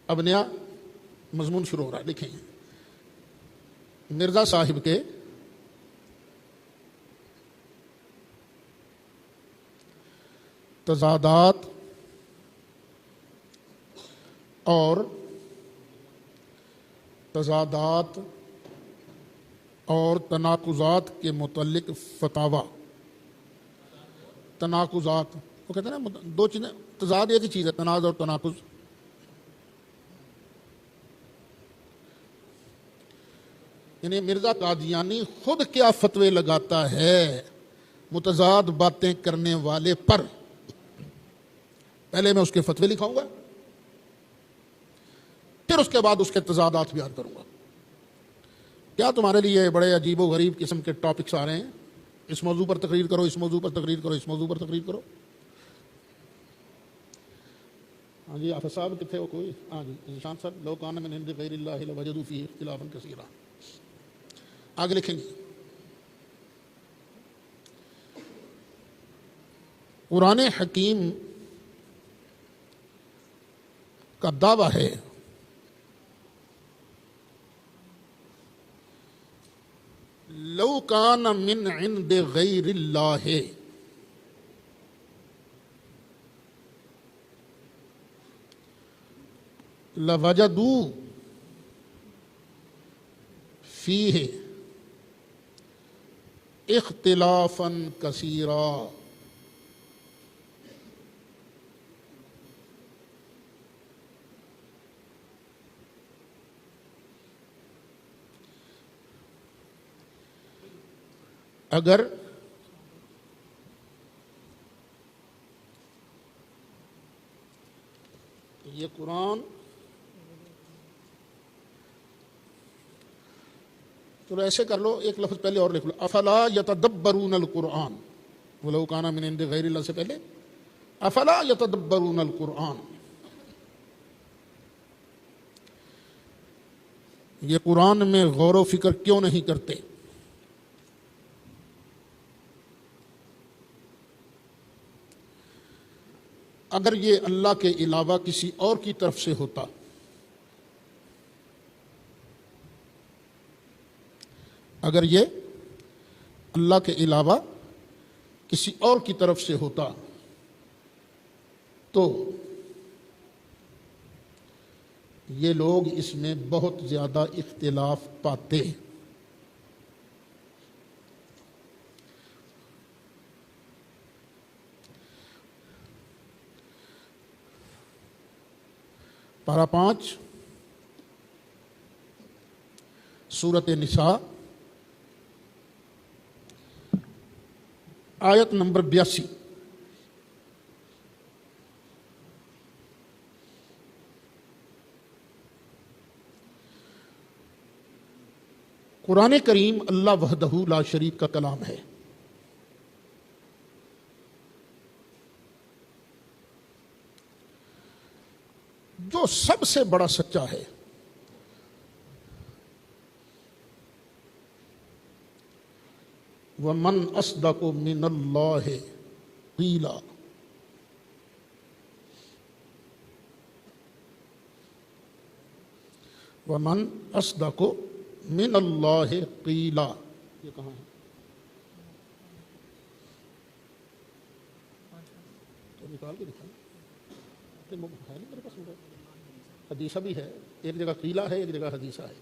اب نیا مضمون شروع ہو رہا ہے. لکھیں مرزا صاحب کے تضادات اور تناقضات کے متعلق فتاوی. تناقضات وہ کہتے ہیں نا دو چیزیں، تضاد ایک ہی چیز ہے، تنازع اور تناقض. یعنی مرزا قادیانی خود کیا فتوے لگاتا ہے متضاد باتیں کرنے والے پر. پہلے میں اس کے فتوے لکھاؤں گا، پھر اس کے بعد اس کے تضادات بیان کروں گا. کیا تمہارے لیے بڑے عجیب و غریب قسم کے ٹاپکس آ رہے ہیں؟ اس موضوع پر تقریر کرو، اس موضوع پر تقریر کرو، اس موضوع پر تقریر کرو. ہاں جی آفر صاحب کتنے ہو؟ کوئی؟ ہاں جی نشان صاحب. لو کان من عند غیر اللہ لوجدوا فیہ اختلافا کثیرا. آگے لکھیں گے قرآن حکیم کا دعویٰ ہے لو کان من عند غیر اللہ لوجدوا فیہ اختلافا کثیرا. اگر یہ قرآن، چلو ایسے کر لو، ایک لفظ پہلے اور لکھ لو، افلا یتدبرون القرآن. ولو کان من عند غیر اللہ سے پہلے افلا یتدبرون القرآن. یہ قرآن میں غور و فکر کیوں نہیں کرتے؟ اگر یہ اللہ کے علاوہ کسی اور کی طرف سے ہوتا، اگر یہ اللہ کے علاوہ کسی اور کی طرف سے ہوتا تو یہ لوگ اس میں بہت زیادہ اختلاف پاتے. پارہ 5 سورۃ نساء آیت نمبر 82. قرآن کریم اللہ وحدہ لا شریک کا کلام ہے. جو سب سے بڑا سچا ہے. وَمَنْ أَصْدَقُ مِنَ اللَّهِ قِيلًا. وَمَنْ أَصْدَقُ مِنَ اللَّهِ قِيلًا. یہ کہاں ہے؟ تو نکال کے دکھا. ہے نہیں میرے پاس. حدیثہ بھی ہے، ایک جگہ قیلا ہے، ایک جگہ حدیثہ ہے.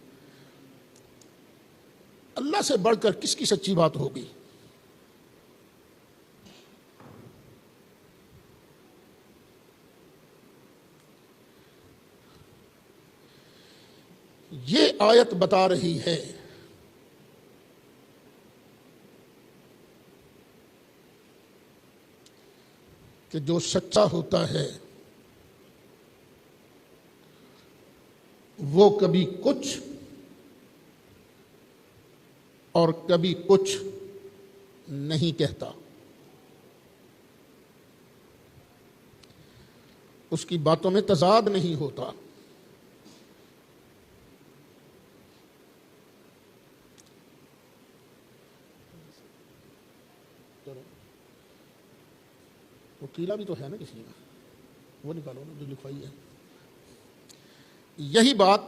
اللہ سے بڑھ کر کس کی سچی بات ہوگی؟ یہ آیت بتا رہی ہے کہ جو سچا ہوتا ہے وہ کبھی کچھ اور کبھی کچھ نہیں کہتا. اس کی باتوں میں تضاد نہیں ہوتا. وہ قیلا بھی تو ہے نا کسی کا، وہ نکالو نا جو لکھوائی ہے. یہی بات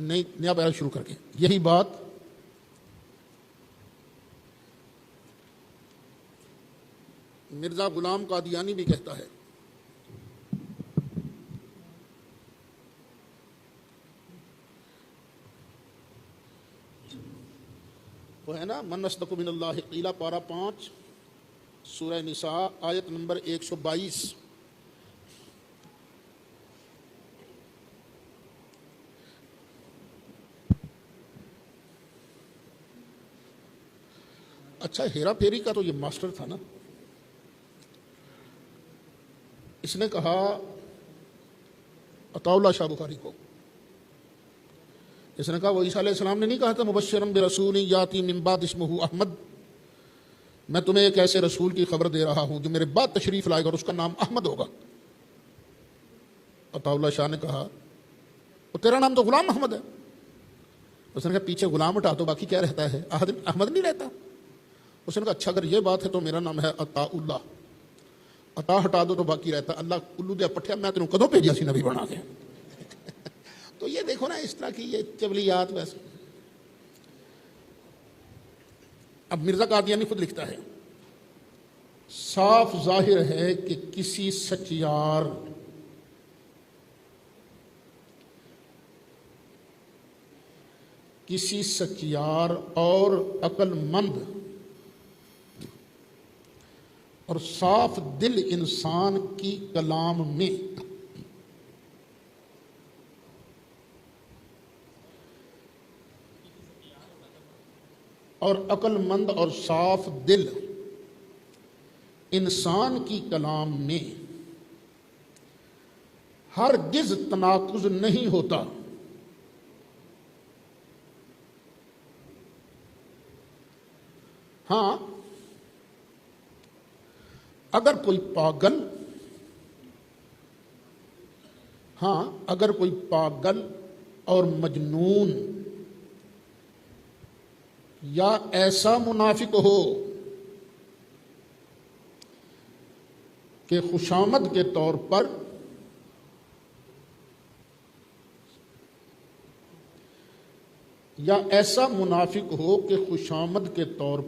نیا پیرا شروع کر کے یہی بات مرزا غلام قادیانی بھی کہتا ہے. وہ ہے نا من اصدق من اللہ قیلا، پارہ 5 سورہ نساء آیت نمبر 122. اچھا، ہیرا پھیری کا تو یہ ماسٹر تھا نا. اس نے کہا عطا اللہ شاہ بخاری کو، اس نے کہا وہ عیسیٰ علیہ السلام نے نہیں کہا تھا مبشرا برسول یاتی من بعد اسمہ احمد، میں تمہیں ایک ایسے رسول کی خبر دے رہا ہوں جو میرے بعد تشریف لائے گا اور اس کا نام احمد ہوگا. عطا اللہ شاہ نے کہا وہ تیرا نام تو غلام احمد ہے. اس نے کہا پیچھے غلام ہٹا تو باقی کیا رہتا ہے؟ احمد نہیں رہتا. اس نے کہا اچھا اگر یہ بات ہے تو میرا نام ہے عطا اللہ، عطا ہٹا دو تو باقی رہتا اللہ. الو دیا پٹھیا میں تینوں کدوں بھیجا سی نبی بنا کے. تو یہ دیکھو نا اس طرح کی یہ چبلیات. ویسے اب مرزا قادیانی خود لکھتا ہے صاف ظاہر ہے کہ کسی سچیار اور عقل مند اور صاف دل انسان کی کلام میں اور عقل مند اور صاف دل انسان کی کلام میں ہرگز تناقض نہیں ہوتا. ہاں اگر کوئی پاگل اور مجنون یا ایسا منافق ہو کہ خوشامد کے طور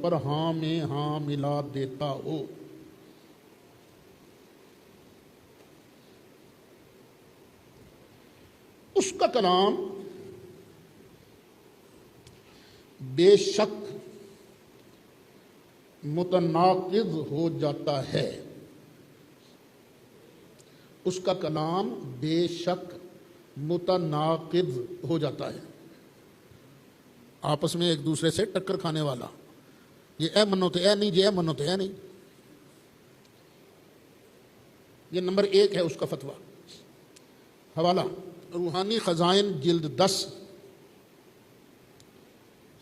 پر ہاں میں ہاں ملا دیتا ہو، اس کا کلام بے شک متناقض ہو جاتا ہے. اس کا کلام بے شک متناقض ہو جاتا ہے. آپس میں ایک دوسرے سے ٹکر کھانے والا، یہ اے منو تو اے نہیں، یہ اے منو تو اے نہیں. یہ نمبر 1 ہے اس کا فتویٰ. حوالہ روحانی خزائن جلد 10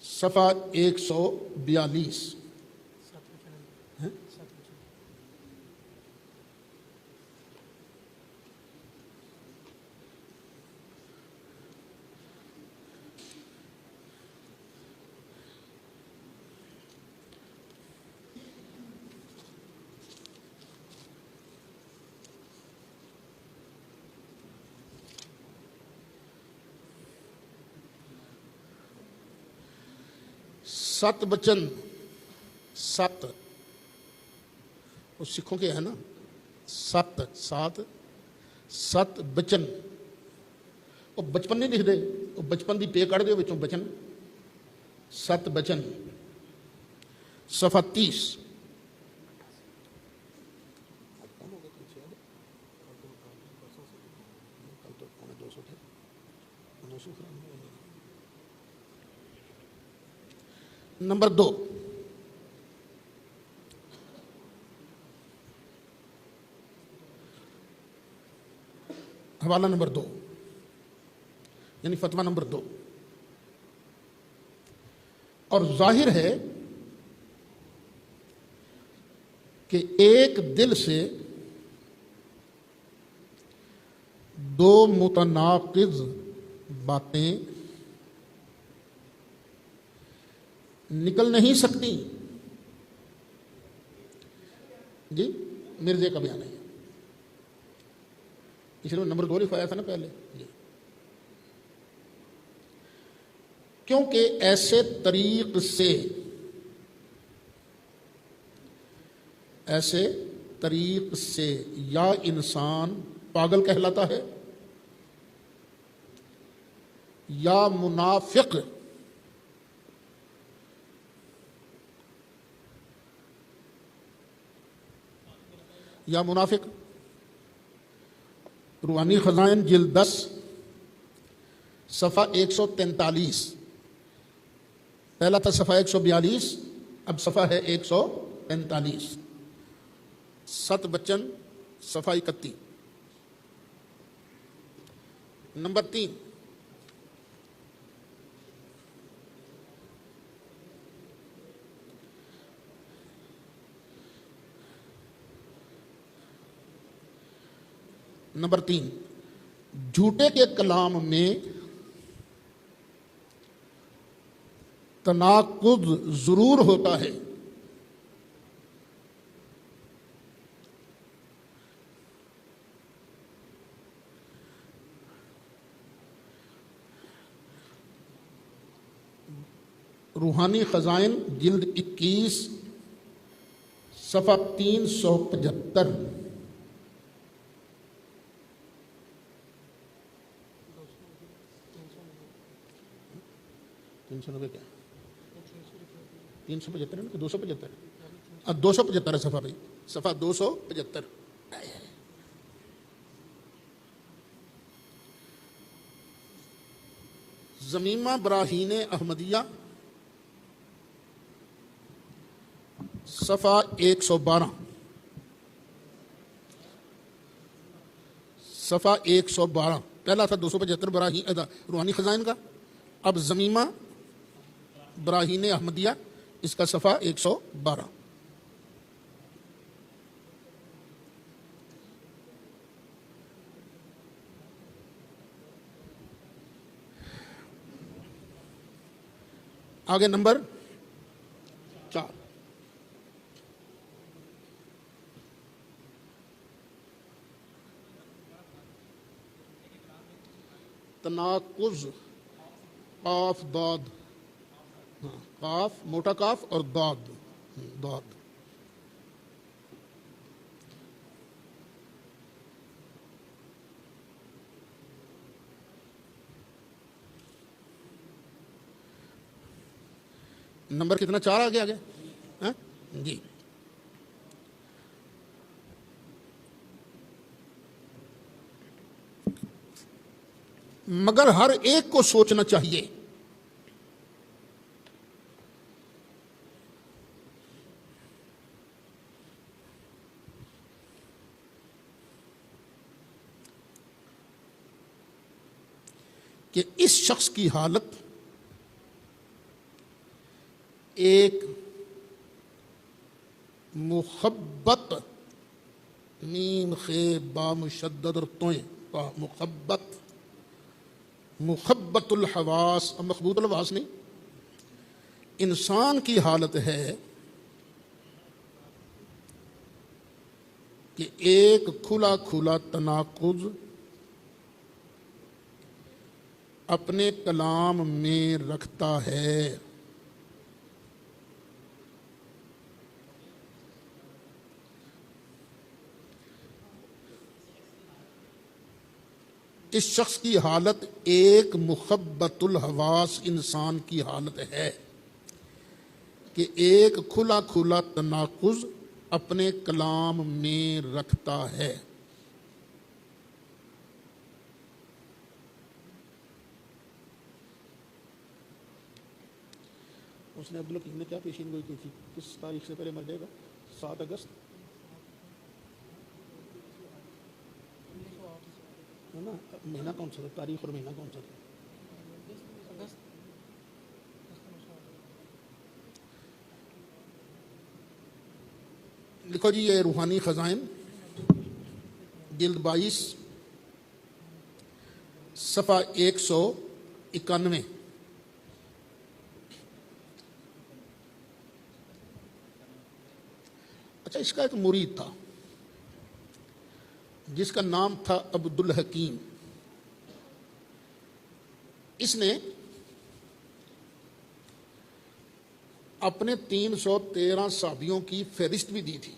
صفحہ 142. ست بچن، وہ سکھوں کے ہے نا، ست بچن. وہ بچپن نہیں لکھ دے، وہ بچپن دی پے کڑھ دے بچوں بچن. ست بچن صفحہ 30. نمبر 2 حوالہ نمبر 2 یعنی فتویٰ نمبر 2. اور ظاہر ہے کہ ایک دل سے دو متناقض باتیں نکل نہیں سکتی. جی مرزے کا بیان ہے، اس لیے نمبر 2 لکھوایا تھا نا پہلے. جی کیونکہ ایسے طریق سے یا انسان پاگل کہلاتا ہے یا منافق روحانی خزائن جلد 10 صفحہ 143. پہلا تھا صفحہ 142، اب صفحہ ہے 143. ست بچن صفحہ 31. نمبر 3، جھوٹے کے کلام میں تناقض ضرور ہوتا ہے، روحانی خزائن جلد 21 صفحہ 375. 390 کیا 375 ہے نا کہ 275؟ 275 ہے صفحہ بھائی، صفحہ 275. زمیمہ براہین احمدیہ صفحہ 112. صفحہ 112. پہلا تھا 275 براہین روحانی خزائن کا، اب زمیمہ براہین احمدیہ اس کا صفحہ 112. آگے نمبر 4، تناقض قاف داد، قاف موٹا قاف اور داد. نمبر کتنا؟ 4 آگے ہاں جی. مگر ہر ایک کو سوچنا چاہیے کہ اس شخص کی حالت ایک مخبت میم خے با مشدد اور توئیں مخبت الحواس، مخبوط الحواس نہیں، انسان کی حالت ہے کہ ایک کھلا کھلا تناقض اپنے کلام میں رکھتا ہے. اس شخص کی حالت ایک مخبت الحواس انسان کی حالت ہے کہ ایک کھلا کھلا تناقض اپنے کلام میں رکھتا ہے. اس نے عبدالحکیم نے کیا پیشین گوئی کی تھی؟ کس تاریخ سے پہلے مر جائے گا؟ 7 اگست ہے نا. مہینہ کون سا تھا؟ تاریخ اور مہینہ کون سا تھا؟ لکھو جی، یہ روحانی خزائن جلد 22 صفحہ 191. اچھا، اس کا ایک مرید تھا جس کا نام تھا عبدالحکیم. اس نے اپنے 313 صحابیوں کی فہرست بھی دی تھی،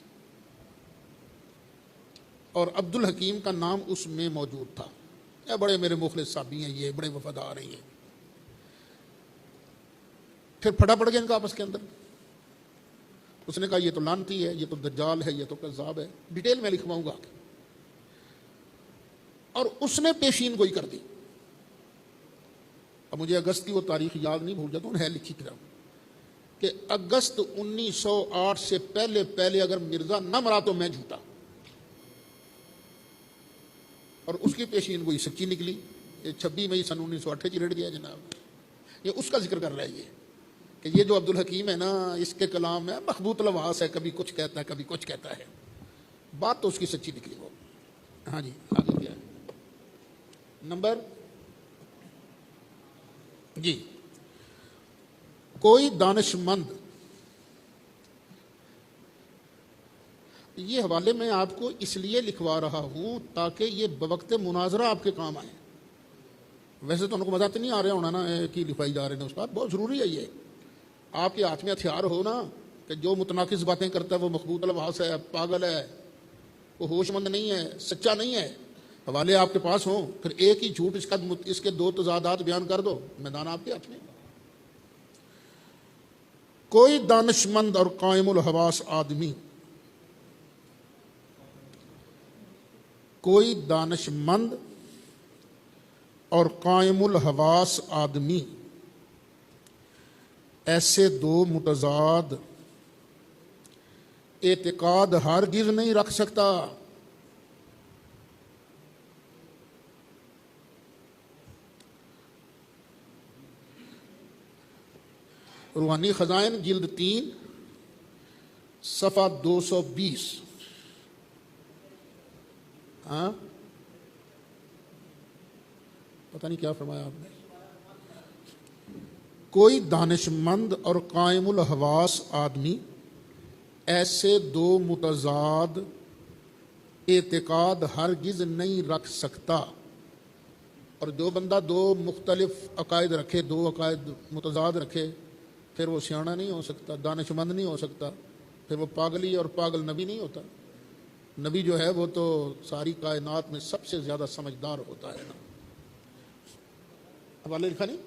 اور عبد الحکیم کا نام اس میں موجود تھا۔ یہ بڑے میرے مخلص صحابی ہیں، یہ بڑے وفادار ہیں۔ یہ پھر پھٹا پڑ گیا ان کا آپس کے اندر۔ اس نے کہا یہ تو لعنتی ہے، یہ تو دجال ہے، یہ تو کذاب ہے، ڈیٹیل میں لکھواؤں گا، اور اس نے پیشین گوئی کر دی۔ اب مجھے اگست کی وہ تاریخ یاد نہیں، بھول جاتا ہوں، ہے لکھی کتاب کہ اگست 1908 سے پہلے اگر مرزا نہ مرا تو میں جھوٹا، اور اس کی پیشین گوئی سچی نکلی۔ یہ 26 مئی سن 1908 کی ریٹ گیا جناب، یہ اس کا ذکر کر رہا ہے یہ کہ یہ جو عبد الحکیم ہے نا، اس کے کلام میں مخبوط لواس ہے، کبھی کچھ کہتا ہے کبھی کچھ کہتا ہے، بات تو اس کی سچی نکلی وہ۔ ہاں جی، آگے کیا ہے نمبر جی؟ کوئی دانش مند، یہ حوالے میں آپ کو اس لیے لکھوا رہا ہوں تاکہ یہ بوقت مناظرہ آپ کے کام آئے۔ ویسے تو ان کو مزہ تو نہیں آ رہا ہونا نا کہ لکھوائی جا رہے ہیں، اس بات بہت ضروری ہے۔ یہ آپ کے ہاتھ میں ہتھیار ہو نا کہ جو متناقض باتیں کرتا ہے وہ مخبوط الواس ہے، پاگل ہے، وہ ہوش مند نہیں ہے، سچا نہیں ہے، حوالے آپ کے پاس ہوں، پھر ایک ہی جھوٹ اس کے دو تضادات بیان کر دو، میدان آپ کے ہاتھ میں۔ کوئی دانش مند اور قائم الحواس آدمی، کوئی دانش مند اور قائم الحواس آدمی ایسے دو متضاد اعتقاد ہرگز نہیں رکھ سکتا۔ روحانی خزائن جلد 3 صفحہ 220۔ ہاں پتہ نہیں کیا فرمایا آپ نے۔ کوئی دانش مند اور قائم الحواس آدمی ایسے دو متضاد اعتقاد ہرگز نہیں رکھ سکتا، اور جو بندہ دو مختلف عقائد رکھے، دو عقائد متضاد رکھے، پھر وہ سیاںہ نہیں ہو سکتا، دانش مند نہیں ہو سکتا، پھر وہ پاگلی اور پاگل نبی نہیں ہوتا۔ نبی جو ہے وہ تو ساری کائنات میں سب سے زیادہ سمجھدار ہوتا ہے نا۔ حوالے لکھا نہیں؟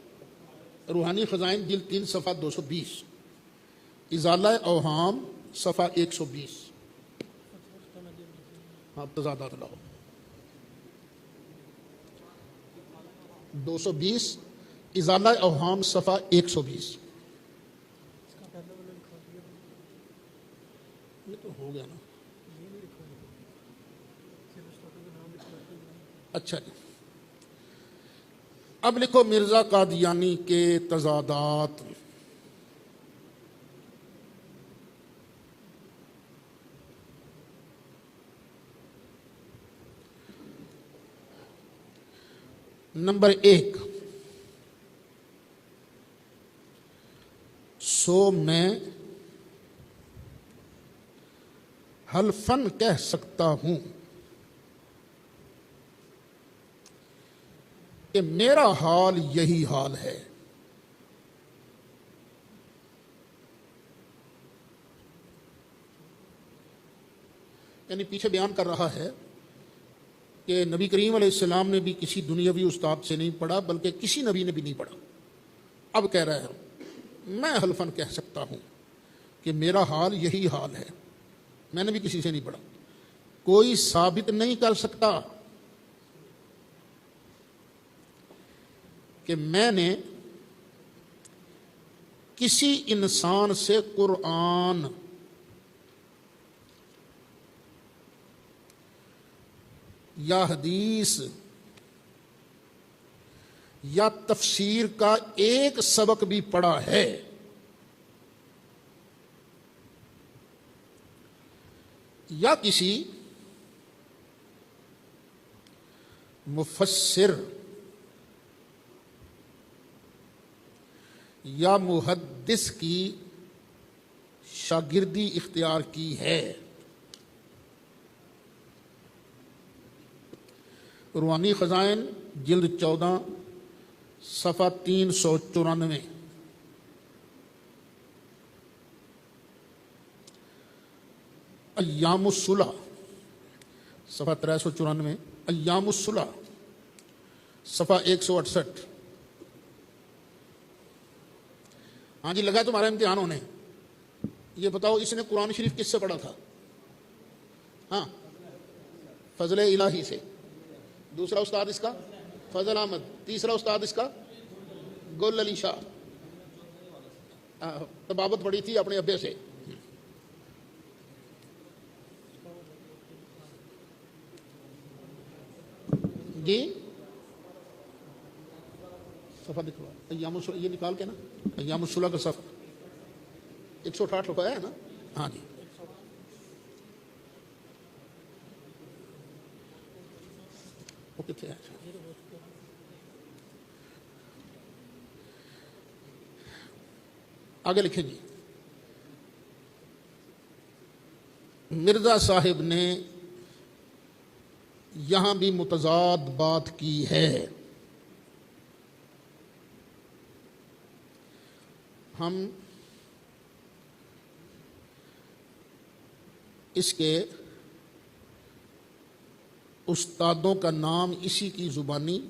روحانی خزائن جلد 3 صفحہ 220، ازالہ اوہام صفحہ 120۔ ہاں تضادات لاؤ 220، ازالہ اوہام صفحہ 120۔ یہ تو ہو گیا نا۔ اچھا جی، اب لکھو مرزا قادیانی کے تضادات۔ نمبر 1، سو میں حلفاً کہہ سکتا ہوں کہ میرا حال یہی حال ہے۔ یعنی پیچھے بیان کر رہا ہے کہ نبی کریم علیہ السلام نے بھی کسی دنیاوی استاد سے نہیں پڑھا، بلکہ کسی نبی نے بھی نہیں پڑھا۔ اب کہہ رہا ہے میں حلفاً کہہ سکتا ہوں کہ میرا حال یہی حال ہے، میں نے بھی کسی سے نہیں پڑھا، کوئی ثابت نہیں کر سکتا کہ میں نے کسی انسان سے قرآن یا حدیث یا تفسیر کا ایک سبق بھی پڑھا ہے، یا کسی مفسر یا محدث کی شاگردی اختیار کی ہے۔ روحانی خزائن جلد 14 صفحہ 394۔ ایام الصلح صفحہ 394، ایام الصلح صفحہ 168۔ ہاں جی، لگا تمہارا امتحان ہونے۔ یہ بتاؤ اس نے قرآن شریف کس سے پڑھا تھا؟ ہاں، فضل الہی سے۔ دوسرا استاد اس کا فضل احمد، تیسرا استاد اس کا گل علی شاہ۔ طبابت پڑھی تھی اپنے ابے سے۔ جی صفحہ دکھوا ایام الصلح، یہ نکال کے نا ایام الصلح کا صفحہ 168 لکھوایا ہے نا؟ ہاں جی، وہ کتنے ہے؟ آگے لکھیں جی۔ مرزا صاحب نے یہاں بھی متضاد بات کی ہے۔ ہم اس کے استادوں کا نام اسی کی زبانی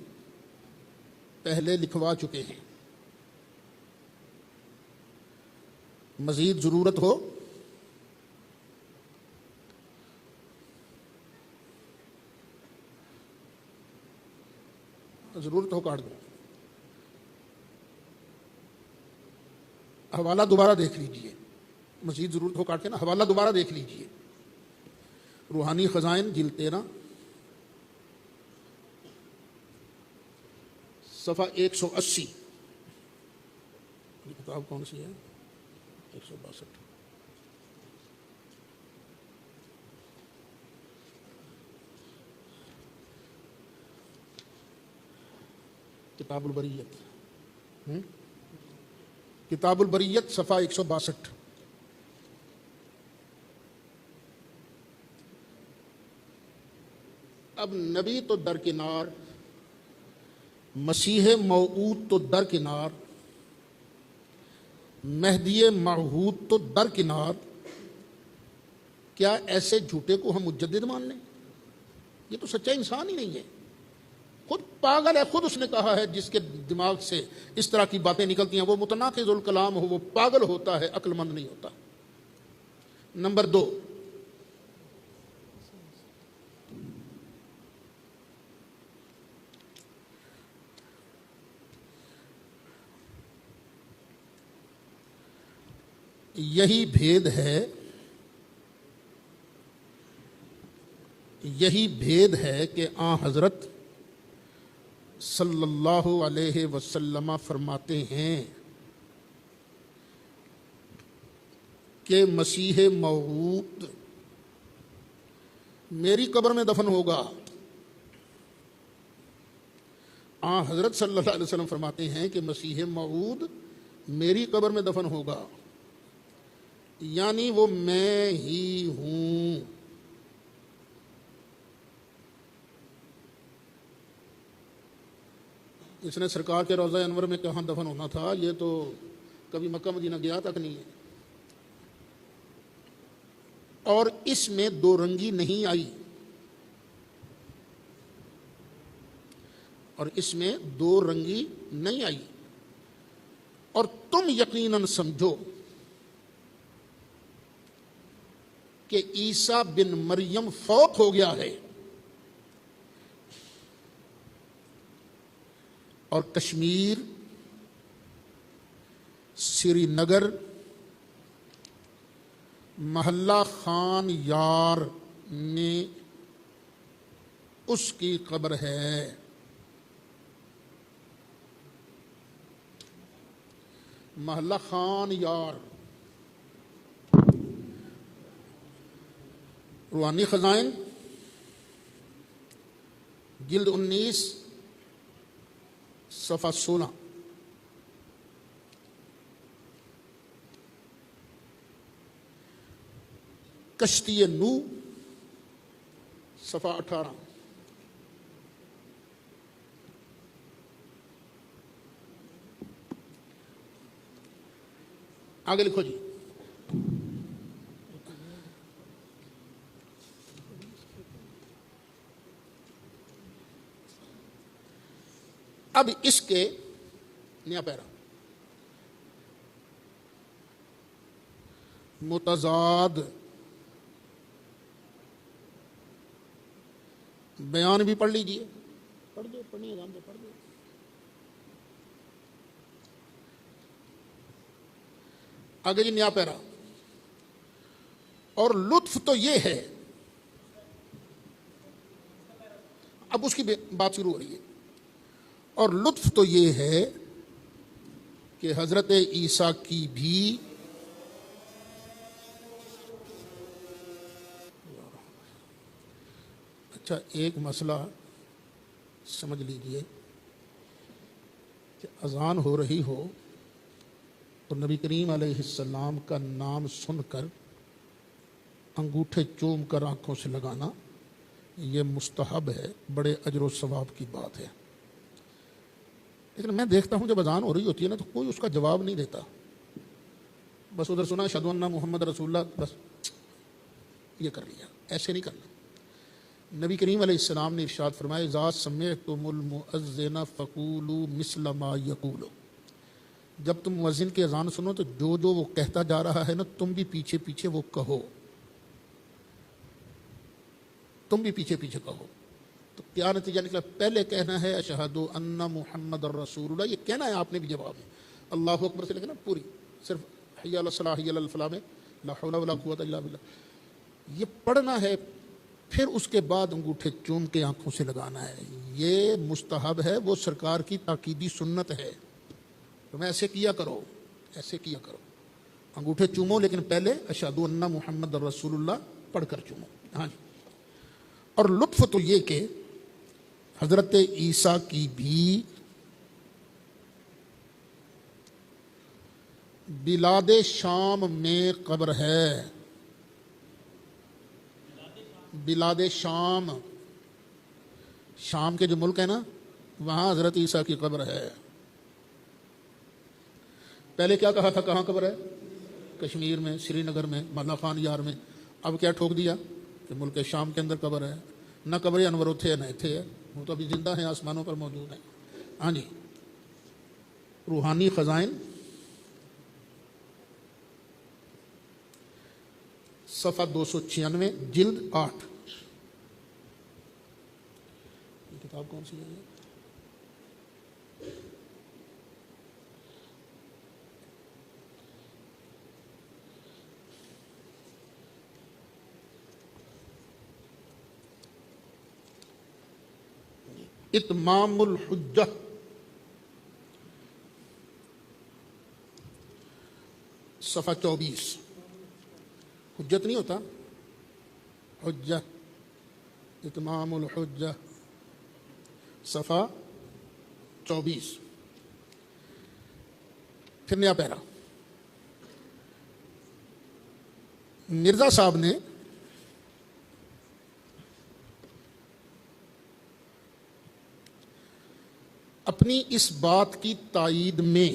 پہلے لکھوا چکے ہیں۔ مزید ضرورت ہو کاٹ دو۔ حوالہ دوبارہ دیکھ لیجئے، مزید ضرورت ہو کاٹ کے نا حوالہ دوبارہ دیکھ لیجئے۔ روحانی خزائن جلد 13 صفحہ 180۔ یہ کتاب کون سی ہے؟ 162۔ کتاب البریت، کتاب البریت صفحہ 162۔ اب نبی تو درکنار، مسیح موعود تو درکنار، مہدی موعود تو درکنار، کیا ایسے جھوٹے کو ہم مجدد مان لیں؟ یہ تو سچا انسان ہی نہیں ہے، خود پاگل ہے۔ خود اس نے کہا ہے جس کے دماغ سے اس طرح کی باتیں نکلتی ہیں وہ متناقض الکلام ہو، وہ پاگل ہوتا ہے، عقل مند نہیں ہوتا۔ نمبر 2، یہی بھید ہے کہ آن حضرت صلی اللہ علیہ وسلم فرماتے ہیں کہ مسیح موعود میری قبر میں دفن ہوگا۔ آن حضرت صلی اللہ علیہ وسلم فرماتے ہیں کہ مسیح موعود میری قبر میں دفن ہوگا، یعنی وہ میں ہی ہوں۔ اس نے سرکار کے روضہ انور میں کہاں دفن ہونا تھا؟ یہ تو کبھی مکہ مدینہ گیا تک نہیں ہے۔ اور اس میں دو رنگی نہیں آئی، اور اس میں دو رنگی نہیں آئی۔ اور تم یقیناً سمجھو کہ عیسیٰ بن مریم فوت ہو گیا ہے، اور کشمیر، سری نگر، محلہ خان یار میں اس کی قبر ہے۔ محلہ خان یار، روحانی خزائن جلد 19 صفحہ 16۔ کشتی نو صفحہ 18۔ آگے لکھو جی۔ اب اس کے نیا پیرا متضاد بیان بھی پڑھ لیجئے، پڑھ دو، پڑھنی ہے پڑھ دو۔ آگے جی نیا پیرا، اور لطف تو یہ ہے، اب اس کی بات شروع ہو رہی ہے، اور لطف تو یہ ہے کہ حضرت عیسیٰ کی بھی اچھا ایک مسئلہ سمجھ لیجئے کہ اذان ہو رہی ہو تو نبی کریم علیہ السلام کا نام سن کر انگوٹھے چوم کر آنکھوں سے لگانا یہ مستحب ہے، بڑے اجر و ثواب کی بات ہے۔ لیکن میں دیکھتا ہوں جب اذان ہو رہی ہوتی ہے نا تو کوئی اس کا جواب نہیں دیتا، بس ادھر سنا اشہدو ان محمد رسول اللہ، بس یہ کر لیا، ایسے نہیں کرنا۔ نبی کریم علیہ السلام نے ارشاد فرمایا اذا سمعتم المؤذن فقولوا مثل ما یقول، جب تم مؤذن کی اذان سنو تو جو وہ کہتا جا رہا ہے نا تم بھی پیچھے پیچھے وہ کہو، تم بھی پیچھے پیچھے کہو۔ تو کیا نتیجہ نکلا؟ پہلے کہنا ہے اشہد ان محمد الرسول اللہ، یہ کہنا ہے آپ نے بھی جواب میں، اللہ اکبر سے لیکن پوری صرف حی علی الصلاۃ حی علی الفلاح میں لا حول ولا قوۃ الا باللہ یہ پڑھنا ہے، پھر اس کے بعد انگوٹھے چوم کے آنکھوں سے لگانا ہے، یہ مستحب ہے، وہ سرکار کی تاکیدی سنت ہے۔ تم ایسے کیا کرو، ایسے کیا کرو، انگوٹھے چومو لیکن پہلے اشہد ان محمد الرسول اللہ پڑھ کر چومو۔ ہاں جی، اور لطف تو یہ کہ حضرت عیسیٰ کی بھی بلاد شام میں قبر ہے، بلاد شام، شام کے جو ملک ہے نا وہاں حضرت عیسیٰ کی قبر ہے۔ پہلے کیا کہا تھا کہاں قبر ہے؟ کشمیر میں، سری نگر میں، مالا خان یار میں، اب کیا ٹھوک دیا کہ ملک شام کے اندر قبر ہے۔ نہ قبر انور اتھے ہے نہ اتھے ہے، وہ تو ابھی زندہ ہیں، آسمانوں پر موجود ہیں۔ ہاں جی، روحانی خزائن صفحہ 296 جلد 8۔ یہ کتاب کون سی ہے؟ اتمام الحجہ، صفحہ 24۔ حجت نہیں ہوتا، حجہ، اتمام الحجہ، صفحہ 24۔ پھر نیا پیرا، مرزا صاحب نے اپنی اس بات کی تائید میں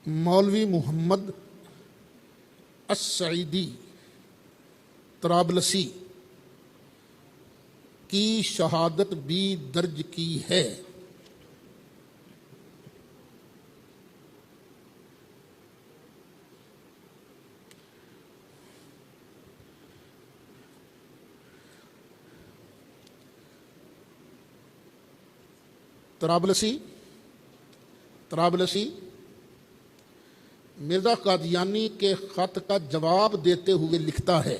مولوی محمد السعیدی طرابلسی کی شہادت بھی درج کی ہے۔ طرابلسی مرزا قادیانی کے خط کا جواب دیتے ہوئے لکھتا ہے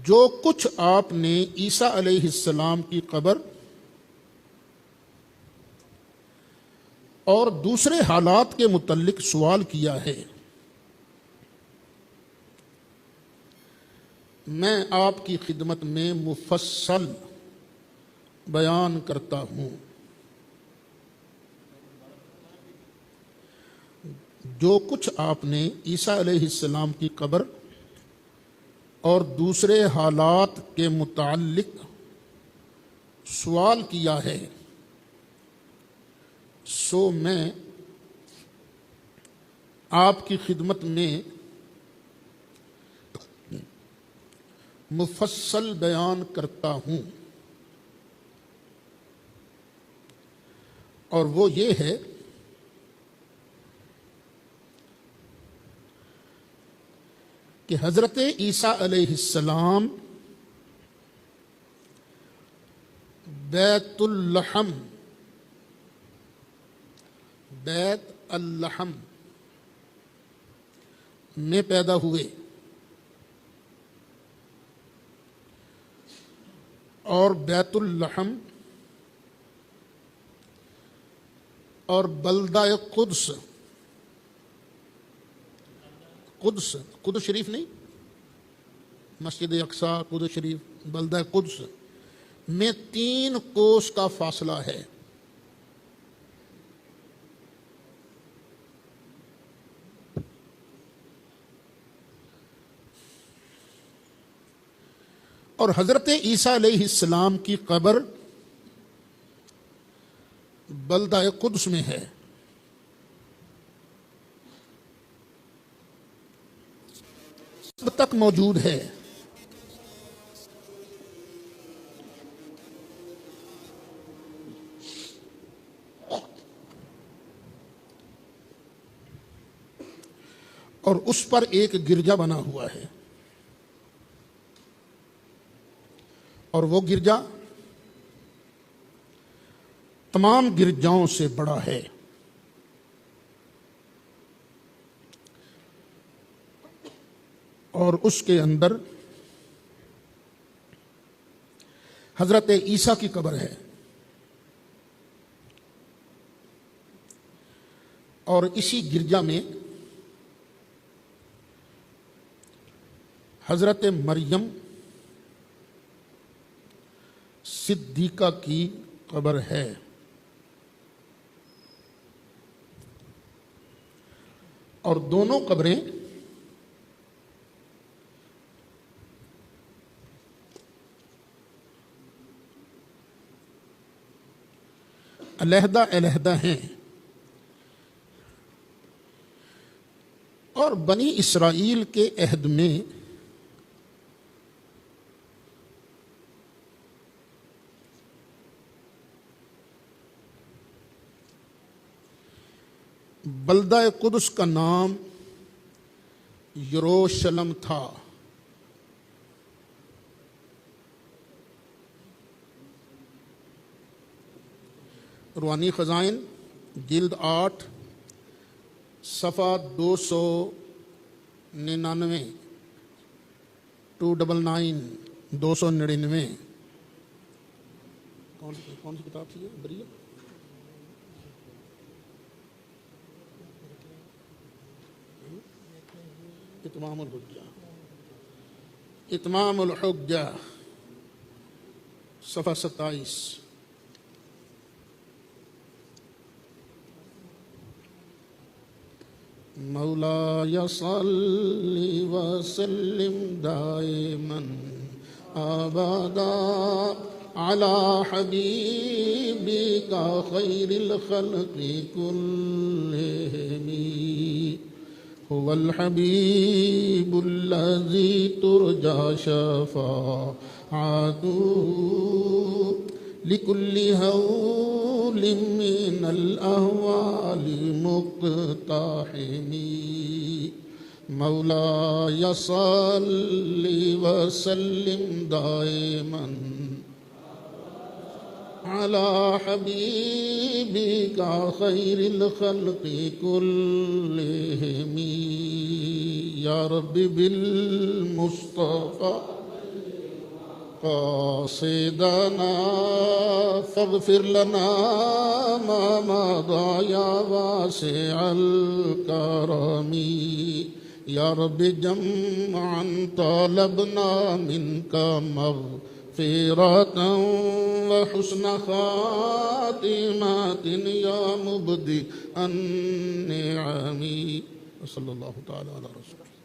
جو کچھ آپ نے عیسیٰ علیہ السلام کی قبر اور دوسرے حالات کے متعلق سوال کیا ہے میں آپ کی خدمت میں مفصل بیان کرتا ہوں۔ جو کچھ آپ نے عیسیٰ علیہ السلام کی قبر اور دوسرے حالات کے متعلق سوال کیا ہے سو میں آپ کی خدمت میں مفصل بیان کرتا ہوں، اور وہ یہ ہے کہ حضرت عیسیٰ علیہ السلام بیت اللحم میں پیدا ہوئے، اور بیت اللحم اور بلدہ قدس شریف نہیں، مسجد اقصی، قدس شریف، بلدہ قدس میں 3 کوس کا فاصلہ ہے۔ اور حضرت عیسیٰ علیہ السلام کی قبر بلدہ قدس میں ہے۔ اب تک موجود ہے۔ اور اس پر ایک گرجا بنا ہوا ہے، اور وہ گرجا تمام گرجاؤں سے بڑا ہے۔ اور اس کے اندر حضرت عیسیٰ کی قبر ہے، اور اسی گرجا میں حضرت مریم صدیقہ کی قبر ہے۔ اور دونوں قبریں علیحدہ علیحدہ ہیں، اور بنی اسرائیل کے عہد میں بلدہ قدس کا نام یروشلم تھا۔ روحانی خزائن جلد 8 صفحہ 299 299 کون سی کتاب تھی یہ؟ بریہ اتمام الحجہ صفحہ 27۔ مولاي صل وسلم دائما ابدا على حبيبك خير الخلق كلهم، هو الحبيب الذي ترجى شفاعته لكل هول من الأهوال مقتحم، مولاي صل وسلم دائما على حبيبك خير الخلق كلهم، يا رب بالمصطفى قاصدنا فاغفر لنا ما مضى يا واسع الكرم، يا رب جمعا طلبنا منك مغفرة وحسن خاتمة يا مبدئ النعم، صلى الله تعالى على رسوله۔